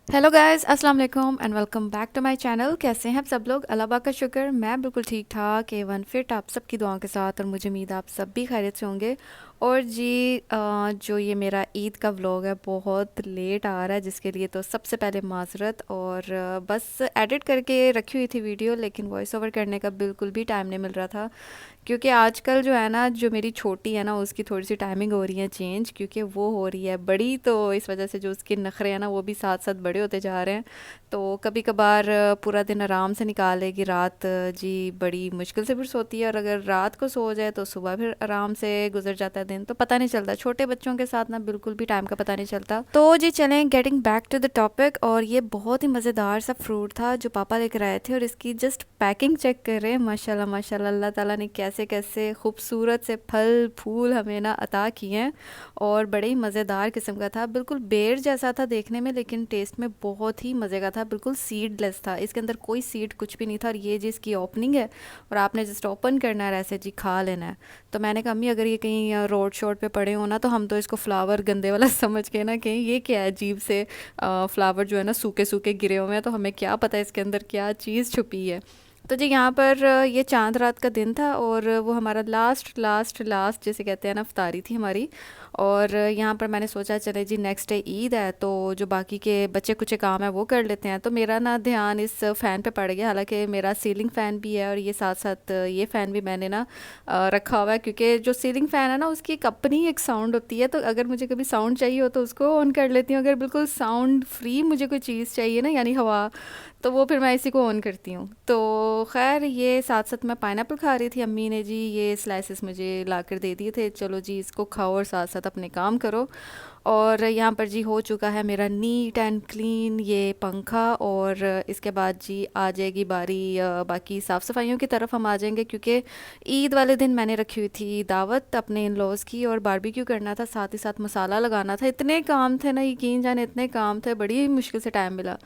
Hello guys, अस्सलाम वालेकुम and welcome back to my channel. कैसे हैं आप सब लोग? अल्लाह पाक का शुक्र, मैं बिल्कुल ठीक ठाक एवन फिट आप सबकी दुआओं के साथ। और मुझे उम्मीद है आप सब भी खैरियत से होंगे। और जी जो ये मेरा ईद का व्लॉग है बहुत लेट आ रहा है, जिसके लिए तो सबसे पहले माजरत। और बस एडिट करके रखी हुई थी वीडियो, लेकिन वॉइस ओवर करने का बिल्कुल भी टाइम नहीं मिल रहा था। क्योंकि आजकल जो है ना, जो मेरी छोटी है ना, उसकी थोड़ी सी टाइमिंग हो रही है चेंज, क्योंकि वो हो रही है बड़ी। तो इस वजह से जो उसके नखरे हैं ना, वो भी साथ साथ बड़े होते जा रहे हैं। तो कभी कभार पूरा दिन आराम से निकालेगी, रात जी बड़ी मुश्किल से फिर सोती है। और अगर रात को सो जाए तो सुबह फिर आराम से गुजर जाता है दिन, तो पता नहीं चलता। छोटे बच्चों के साथ ना बिल्कुल भी टाइम का पता नहीं चलता। तो जी चलें, getting back to the topic. और ये बहुत ही मज़ेदार सा फ्रूट था जो पापा लेकर आए थे, और इसकी जस्ट पैकिंग चेक कर रहे हैं। माशाल्लाह माशाल्लाह, अल्लाह ताला ने कैसे कैसे खूबसूरत से फल फूल हमें ना अता किए हैं। और बड़े ही मज़ेदार किस्म का था, बिल्कुल बेर जैसा था देखने में, लेकिन टेस्ट में बहुत ही मज़े का था। बिल्कुल सीडलेस था, इसके अंदर कोई सीड कुछ भी नहीं था। और ये जी इसकी ओपनिंग है, और आपने जस्ट ओपन करना है, ऐसे जी खा लेना है। तो मैंने कहा अम्मी, अगर ये कहीं रोड शोड पे पड़े हो ना, तो हम तो इसको फ्लावर गंदे वाला समझ के ना, कहीं ये क्या है अजीब से फ्लावर जो है ना सूखे सूखे गिरे हुए हैं, तो हमें क्या पता इसके अंदर क्या चीज़ छुपी है। तो जी यहाँ पर ये चांद रात का दिन था, और वो हमारा लास्ट लास्ट लास्ट जैसे कहते हैं ना, इफ्तारी थी हमारी। और यहाँ पर मैंने सोचा चले जी नेक्स्ट डे ईद है, तो जो बाकी के बच्चे कुछ काम है वो कर लेते हैं। तो मेरा ना ध्यान इस फ़ैन पे पड़ गया। हालांकि मेरा सीलिंग फ़ैन भी है, और ये साथ साथ ये फ़ैन भी मैंने ना रखा हुआ है, क्योंकि जो सीलिंग फ़ैन है ना, उसकी एक अपनी एक साउंड होती है। तो अगर मुझे कभी साउंड चाहिए हो तो उसको ऑन कर लेती हूँ। अगर बिल्कुल साउंड फ्री मुझे कोई चीज़ चाहिए ना, यानी हवा, तो वो फिर मैं इसी को ऑन करती हूँ। तो खैर ये साथ साथ मैं पाइनएप्पल खा रही थी। अम्मी ने जी ये स्लाइसेस मुझे ला कर दे दिए थे, चलो जी इसको खाओ और साथ साथ अपने काम करो। और यहाँ पर जी हो चुका है मेरा नीट एंड क्लीन ये पंखा। और इसके बाद जी आ जाएगी बारी बाकी साफ़ सफाइयों की तरफ हम आ जाएंगे, क्योंकि ईद वाले दिन मैंने रखी हुई थी दावत अपने इन लॉज़ की, और बारबेक्यू करना था, साथ ही साथ मसाला लगाना था। इतने काम थे ना, यकीन जाने इतने काम थे, बड़ी मुश्किल से टाइम मिला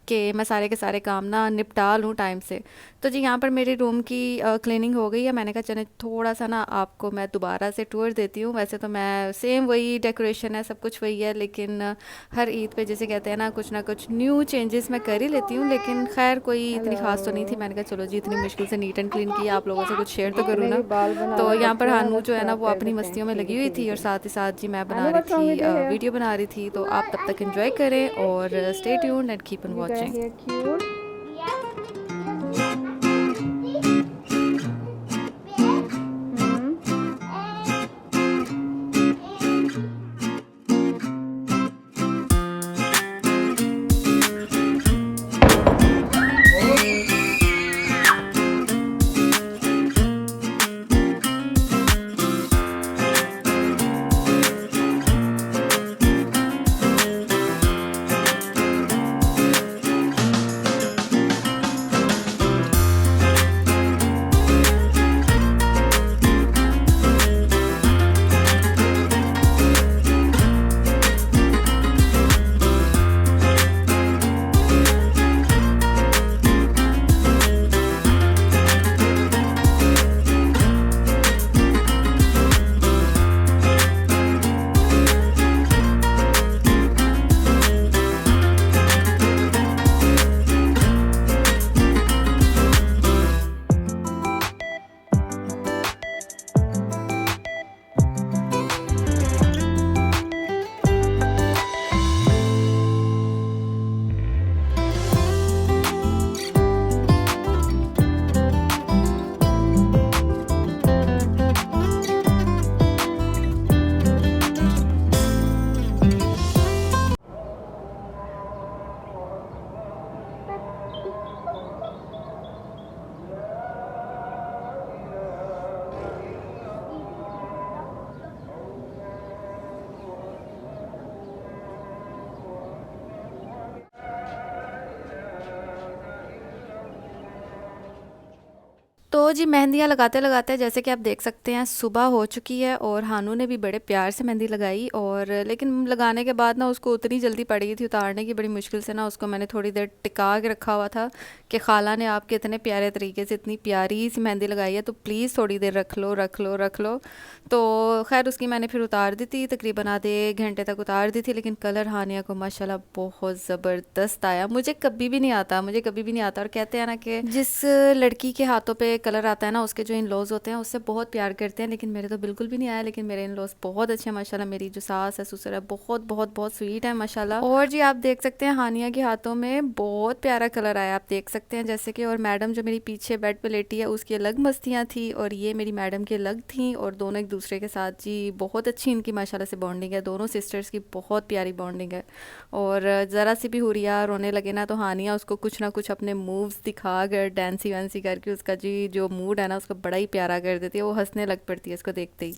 कि मैं सारे के सारे काम ना निपटा लूँ टाइम से। तो जी यहाँ पर मेरे रूम की क्लीनिंग हो गई है। मैंने कहा चले थोड़ा सा ना आपको मैं दोबारा से टूर देती हूँ। वैसे तो मैं सेम वही डेकोरेशन है, सब कुछ वही है, लेकिन हर ईद पे जैसे कहते हैं ना कुछ न्यू चेंजेस मैं कर ही लेती हूँ। लेकिन खैर कोई इतनी खास तो नहीं थी। मैंने कहा चलो जी इतनी मुश्किल से नीट एंड क्लीन किया, आप लोगों से कुछ शेयर तो करूँ मेरे ना। बाल बनाने तो यहाँ पर लगते हैं हानू बस जो है ना, खराब वो कर अपनी देते हैं मस्तियों में लगी सीधी हुई थी, सीधी और से। साथ ही साथ जी मैं बना Anu, रही what's wrong थी with your hair? वीडियो बना रही थी। तो आप तब तक एंजॉय करें और stay tuned and keep on You got watching. hair cute? Hmm. तो जी मेहंदियाँ लगाते लगाते जैसे कि आप देख सकते हैं सुबह हो चुकी है और हानू ने भी बड़े प्यार से मेहंदी लगाई। और लेकिन लगाने के बाद ना उसको उतनी जल्दी पड़ गई थी उतारने की, बड़ी मुश्किल से ना उसको मैंने थोड़ी देर टिका के रखा हुआ था कि खाला ने आपके इतने प्यारे तरीके से इतनी प्यारी सी मेहंदी लगाई है तो प्लीज़ थोड़ी देर रख लो रख लो रख लो। तो खैर उसकी मैंने फिर उतार दी थी, तकरीबन आधे घंटे तक उतार दी थी। लेकिन कलर हानिया को माशाल्लाह बहुत ज़बरदस्त आया, मुझे कभी भी नहीं आता, मुझे कभी भी नहीं आता। और कहते हैं ना कि जिस लड़की के हाथों पे कलर आता है ना उसके जो इन लॉज होते हैं उससे बहुत प्यार करते हैं, लेकिन मेरे तो बिल्कुल भी नहीं आया। लेकिन मेरे इन लॉज बहुत अच्छे हैं माशाल्लाह, मेरी जो सास है ससुर है बहुत बहुत बहुत स्वीट है माशाल्लाह। और जी आप देख सकते हैं हानिया के हाथों में बहुत प्यारा कलर आया, आप देख सकते हैं जैसे कि। और मैडम जो मेरी पीछे बेड पे लेटी है उसकी अलग मस्तियाँ थी और ये मेरी मैडम की अलग थी, और दोनों एक दूसरे के साथ जी बहुत अच्छी इनकी माशाल्लाह से बॉन्डिंग है, दोनों सिस्टर्स की बहुत प्यारी बॉन्डिंग है। और ज़रा सी भी हुरिया रोने लगे ना तो हानिया उसको कुछ ना कुछ अपने मूव्स दिखा कर डांसी वांसी करके उसका जी जो मूड है ना उसको बड़ा ही प्यारा कर देती है, वो हंसने लग पड़ती है इसको देखते ही।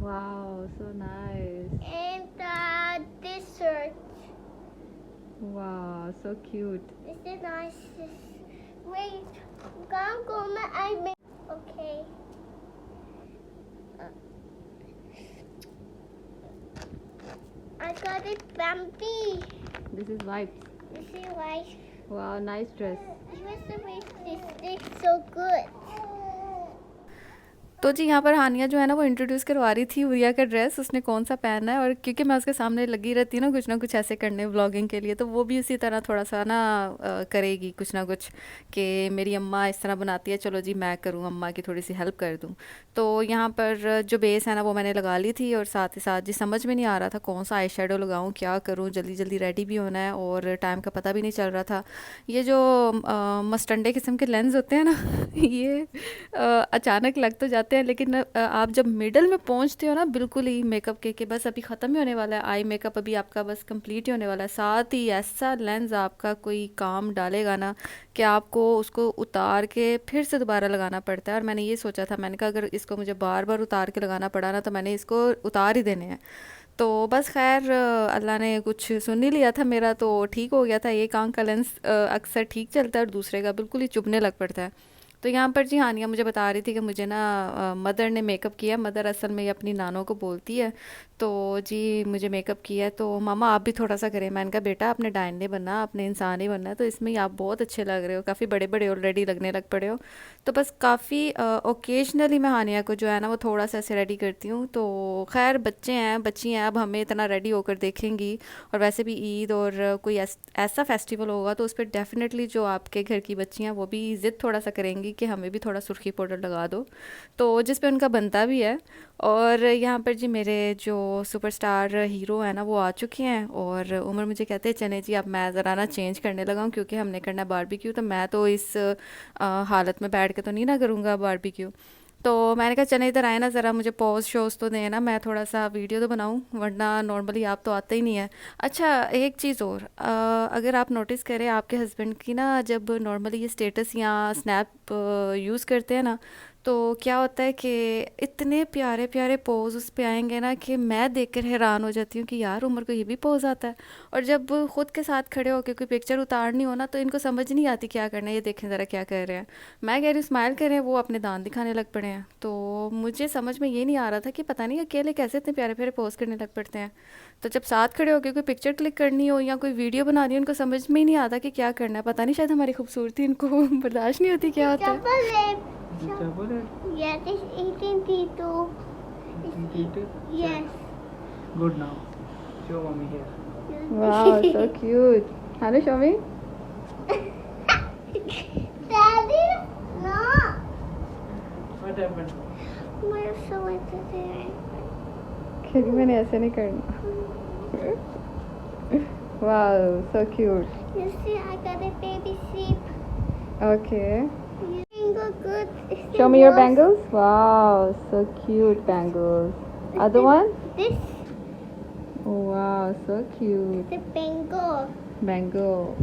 Wow, so nice. And this shirt. Wow, so cute. This is nice. Wait, Gonna I make. Okay. Uh, I got it Bambi. This is vibes. This is nice. Wow, nice dress. This is so good. तो जी यहाँ पर हानिया जो है ना वो introduce करवा रही थी हुरिया का ड्रेस उसने कौन सा पहनना है। और क्योंकि मैं उसके सामने लगी रहती हूँ ना कुछ ऐसे करने व्लॉगिंग के लिए, तो वो भी उसी तरह थोड़ा सा ना करेगी कुछ ना कुछ कि मेरी अम्मा इस तरह बनाती है, चलो जी मैं करूँ, अम्मा की थोड़ी सी हेल्प कर दूँ। तो यहाँ पर जो बेस है ना वो मैंने लगा ली थी, और साथ ही साथ जी समझ में नहीं आ रहा था कौन सा आई शेडो लगाऊँ, क्या करूँ, जल्दी जल्दी रेडी भी होना है और टाइम का पता भी नहीं चल रहा था। ये जो मस्टंडे किस्म के लेंस होते हैं ना ये अचानक लग तो जाते हैं, लेकिन आप जब मिडल में पहुंचते हो ना बिल्कुल ही मेकअप के कि बस अभी ख़त्म ही होने वाला है, आई मेकअप अभी आपका बस कंप्लीट ही होने वाला है, साथ ही ऐसा लेंस आपका कोई काम डालेगा ना कि आपको उसको उतार के फिर से दोबारा लगाना पड़ता है। और मैंने ये सोचा था, मैंने कहा अगर इसको मुझे बार बार उतार के लगाना पड़ा ना तो मैंने इसको उतार ही देने हैं। तो बस खैर अल्लाह ने कुछ सुन ही लिया था मेरा, तो ठीक हो गया था। एक आंख का लेंस अक्सर ठीक चलता है और दूसरे का बिल्कुल ही चुभने लग पड़ता है। तो यहाँ पर जी हानिया मुझे बता रही थी कि मुझे ना मदर ने मेकअप किया, मदर असल में ये अपनी नानों को बोलती है, तो जी मुझे मेकअप किया है तो मामा आप भी थोड़ा सा करें। मैंने कहा बेटा आपने डायन नहीं बनना, आपने इंसान ही बनना है, तो इसमें ही आप बहुत अच्छे लग रहे हो, काफ़ी बड़े बड़े ऑलरेडी लगने लग पड़े हो। तो बस काफ़ी ओकेजनली मैं हानिया को जो है ना वो थोड़ा सा ऐसे रेडी करती हूँ। तो खैर बच्चे हैं बच्ची हैं, अब हमें इतना रेडी होकर देखेंगी। और वैसे भी ईद और कोई ऐसा फेस्टिवल होगा तो उस पर डेफिनेटली जो आपके घर की बच्चियाँ वो भी ज़िद थोड़ा सा करेंगी कि हमें भी थोड़ा सुर्खी पाउडर लगा दो, तो जिस पे उनका बनता भी है। और यहाँ पर जी मेरे जो सुपरस्टार हीरो है ना वो आ चुके हैं, और उमर मुझे कहते हैं चने जी अब मैं ज़रा ना चेंज करने लगा हूँ क्योंकि हमने करना है बारबेक्यू, तो मैं तो इस हालत में बैठ के तो नहीं ना करूँगा बारबेक्यू। तो मैंने कहा चने इधर आए ना, ज़रा मुझे पॉज शोज तो दें ना, मैं थोड़ा सा वीडियो तो बनाऊं, वरना नॉर्मली आप तो आते ही नहीं है। अच्छा एक चीज़ और, अगर आप नोटिस करें आपके हस्बैंड की ना जब नॉर्मली ये स्टेटस या स्नैप यूज़ करते हैं ना तो क्या होता है कि इतने प्यारे प्यारे पोज उस पे आएंगे ना कि मैं देखकर हैरान हो जाती हूँ कि यार उमर को ये भी पोज आता है। और जब खुद के साथ खड़े होकर कोई पिक्चर उतारनी हो ना तो इनको समझ नहीं आती क्या करना है, ये देखें ज़रा क्या कर रहे हैं। मैं कह रही हूँ स्माइल करें, वो अपने दांत दिखाने लग पड़े हैं। तो मुझे समझ में ये नहीं आ रहा था कि पता नहीं अकेले कैसे इतने प्यारे प्यारे पोज करने लग पड़ते हैं। तो जब साथ खड़े होकर कोई पिक्चर क्लिक करनी हो या कोई वीडियो बनानी हो उनको समझ में ही नहीं आता कि क्या करना है, पता नहीं शायद हमारी खूबसूरती इनको बर्दाश्त नहीं होती क्या होता है। Yes, it's eating Tito. Eat it? Yes. Good now. Show mommy here. Wow, so cute. Hello, show me. Daddy, no. What happened? My so today. खैर मैंने ऐसे नहीं करना। Wow, so cute. You see, I got a baby sheep. Okay. Bingo good. Show me your bangles. Wow, so cute bangles. Other one? This Wow, so cute. the bingo. Bangle.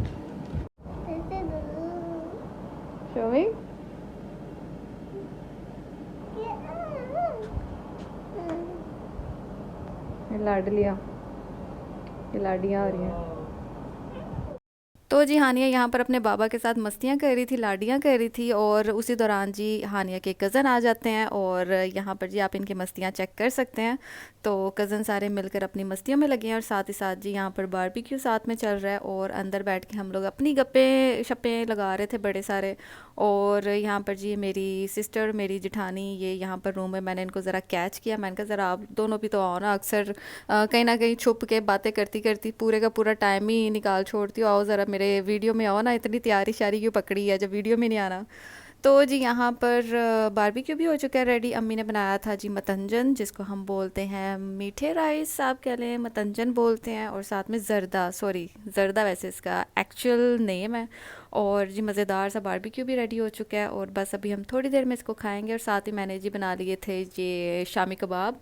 This is Show me. ये लाडलियाँ, ये लाडियाँ आ रही हैं। तो जी हानिया यहाँ पर अपने बाबा के साथ मस्तियाँ कर रही थी, लाडियाँ कर रही थी, और उसी दौरान जी हानिया के कज़न आ जाते हैं और यहाँ पर जी आप इनकी मस्तियाँ चेक कर सकते हैं। तो कज़न सारे मिलकर अपनी मस्तियों में लगे हैं और साथ ही साथ जी यहाँ पर बारबेक्यू साथ में चल रहा है और अंदर बैठ के हम लोग अपनी गप्पे शप्पे लगा रहे थे बड़े सारे। और यहाँ पर जी मेरी सिस्टर, मेरी जेठानी, ये यहाँ पर रूम में मैंने इनको ज़रा कैच किया। मैंने कहा ज़रा आप दोनों भी तो आओ ना, अक्सर कहीं ना कहीं छुप के बातें करती करती पूरे का पूरा टाइम ही निकाल छोड़ती हो, आओ ज़रा मेरे वीडियो में आओ ना, इतनी तैयारी शारी क्यों पकड़ी है जब वीडियो में नहीं आना। तो जी यहाँ पर बारबेक्यू भी हो चुका है रेडी। अम्मी ने बनाया था जी मतंजन, जिसको हम बोलते हैं मीठे राइस, आप कह लें मतंजन बोलते हैं, और साथ में ज़र्दा, सॉरी ज़र्दा वैसे इसका एक्चुअल नेम है। और जी मज़ेदार सा बारबेक्यू भी रेडी हो चुका है और बस अभी हम थोड़ी देर में इसको खाएंगे। और साथ ही मैंने जी बना लिए थे ये शामी कबाब,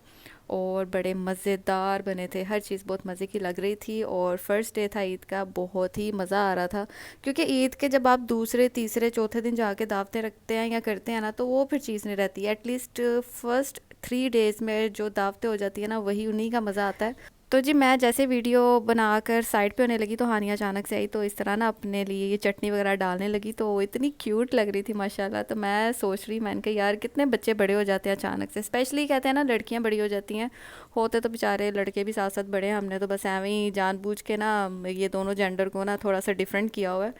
और बड़े मज़ेदार बने थे, हर चीज़ बहुत मज़े की लग रही थी। और फर्स्ट डे था ईद का, बहुत ही मज़ा आ रहा था, क्योंकि ईद के जब आप दूसरे तीसरे चौथे दिन जाके दावतें रखते हैं या करते हैं ना, तो वो फिर चीज़ नहीं रहती है। एटलीस्ट फर्स्ट 3 डेज़ में जो दावतें हो जाती है ना, वही उन्हीं का मज़ा आता है। तो जी मैं जैसे वीडियो बनाकर साइड पे होने लगी तो हानिया अचानक से आई, तो इस तरह ना अपने लिए ये चटनी वगैरह डालने लगी, तो इतनी क्यूट लग रही थी माशाल्लाह। तो मैं सोच रही, मैंने कहा यार कितने बच्चे बड़े हो जाते हैं अचानक से, स्पेशली कहते हैं ना लड़कियां बड़ी हो जाती हैं, होते तो बेचारे लड़के भी साथ साथ बड़े हैं, हमने तो बस ऐਵੇਂ ही जानबूझ के ना ये दोनों जेंडर को ना थोड़ा सा डिफरेंट किया हुआ है।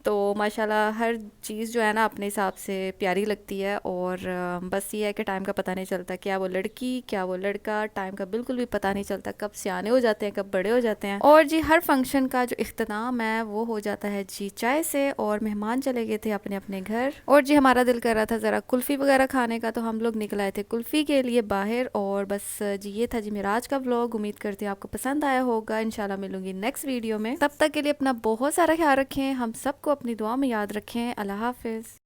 तो माशाल्लाह हर चीज़ जो है ना अपने हिसाब से प्यारी लगती है। और बस ये है कि टाइम का पता नहीं चलता, क्या वो लड़की क्या वो लड़का, टाइम का बिल्कुल भी पता नहीं चलता, कब सियाने हो जाते हैं कब बड़े हो जाते हैं। और जी हर फंक्शन का जो इख्तिताम है वो हो जाता है जी चाय से, और मेहमान चले गए थे अपने अपने घर। और जी हमारा दिल कर रहा था ज़रा कुल्फ़ी वगैरह खाने का, तो हम लोग निकल आए थे कुल्फ़ी के लिए बाहर। और बस जी ये था जी मेरा आज का व्लॉग, उम्मीद करती हूँ आपको पसंद आया होगा। इंशाल्लाह मिलूंगी नेक्स्ट वीडियो में, तब तक के लिए अपना बहुत सारा ख्याल रखें, हम सबको अपनी दुआ में याद रखें। अल्लाह हाफिज़।